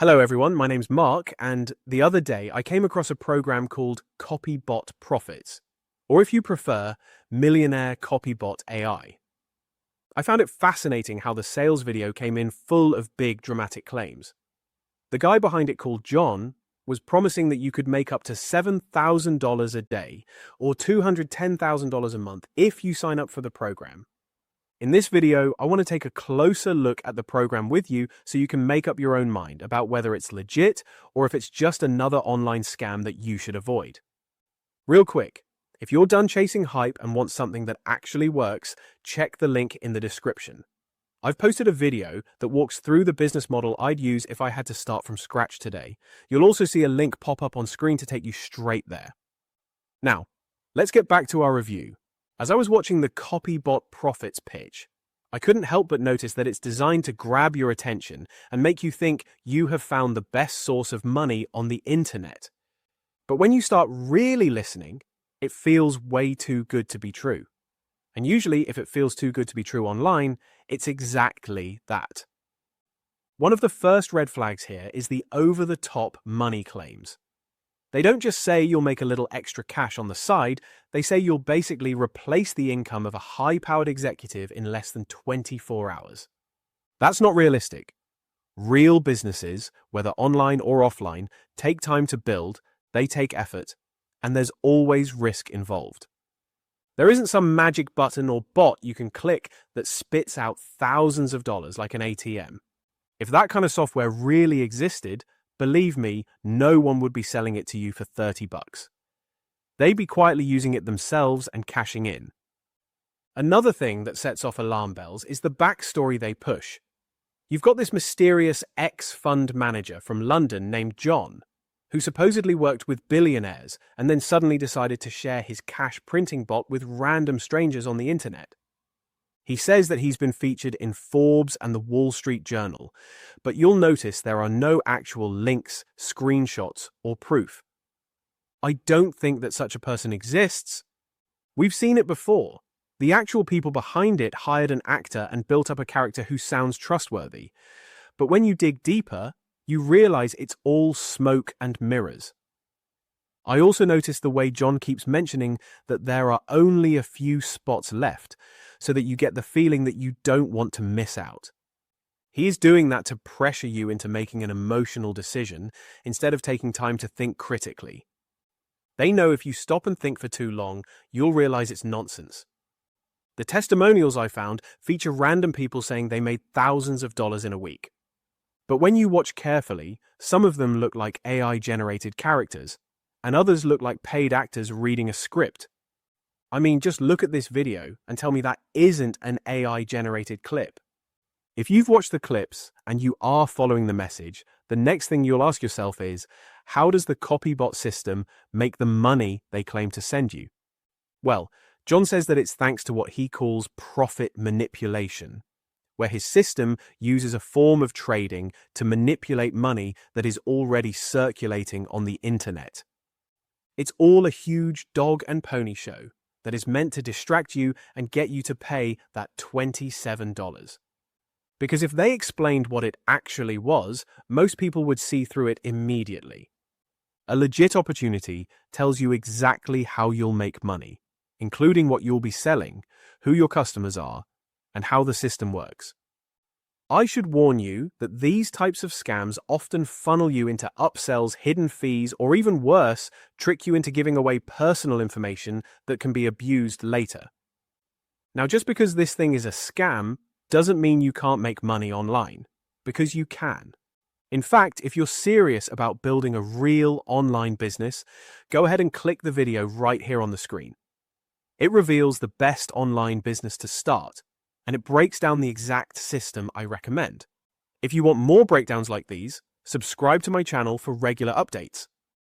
Hello everyone, my name's Mark, and the other day I came across a program called Copy Bot Profits, or if you prefer, Millionaire Copy Bot AI. I found it fascinating how the sales video came in full of big dramatic claims. The guy behind it, called John, was promising that you could make up to $7,000 a day or $210,000 a month if you sign up for the program. In this video, I want to take a closer look at the program with you so you can make up your own mind about whether it's legit or if it's just another online scam that you should avoid. Real quick, if you're done chasing hype and want something that actually works, check the link in the description. I've posted a video that walks through the business model I'd use if I had to start from scratch today. You'll also see a link pop up on screen to take you straight there. Now, let's get back to our review. As I was watching the Copybot Profits pitch, I couldn't help but notice that it's designed to grab your attention and make you think you have found the best source of money on the internet. But when you start really listening, it feels way too good to be true. And usually, if it feels too good to be true online, it's exactly that. One of the first red flags here is the over-the-top money claims. They don't just say you'll make a little extra cash on the side, they say you'll basically replace the income of a high-powered executive in less than 24 hours. That's not realistic. Real businesses, whether online or offline, take time to build, they take effort, and there's always risk involved. There isn't some magic button or bot you can click that spits out thousands of dollars like an ATM. If that kind of software really existed, believe me, no one would be selling it to you for $30. They'd be quietly using it themselves and cashing in. Another thing that sets off alarm bells is the backstory they push. You've got this mysterious ex-fund manager from London named John, who supposedly worked with billionaires and then suddenly decided to share his cash printing bot with random strangers on the internet. He says that he's been featured in Forbes and the Wall Street Journal, but you'll notice there are no actual links, screenshots, or proof. I don't think that such a person exists. We've seen it before. The actual people behind it hired an actor and built up a character who sounds trustworthy. But when you dig deeper, you realize it's all smoke and mirrors. I also noticed the way John keeps mentioning that there are only a few spots left, so that you get the feeling that you don't want to miss out. He is doing that to pressure you into making an emotional decision instead of taking time to think critically. They know if you stop and think for too long, you'll realize it's nonsense. The testimonials I found feature random people saying they made thousands of dollars in a week. But when you watch carefully, some of them look like AI-generated characters, and others look like paid actors reading a script. I mean, just look at this video and tell me that isn't an AI-generated clip. If you've watched the clips and you are following the message, the next thing you'll ask yourself is, how does the Copybot system make the money they claim to send you? Well, John says that it's thanks to what he calls profit manipulation, where his system uses a form of trading to manipulate money that is already circulating on the internet. It's all a huge dog and pony show that is meant to distract you and get you to pay that $27. Because if they explained what it actually was, most people would see through it immediately. A legit opportunity tells you exactly how you'll make money, including what you'll be selling, who your customers are, and how the system works. I should warn you that these types of scams often funnel you into upsells, hidden fees, or even worse, trick you into giving away personal information that can be abused later. Now, just because this thing is a scam doesn't mean you can't make money online, because you can. In fact, if you're serious about building a real online business, go ahead and click the video right here on the screen. It reveals the best online business to start, and it breaks down the exact system I recommend. If you want more breakdowns like these, subscribe to my channel for regular updates.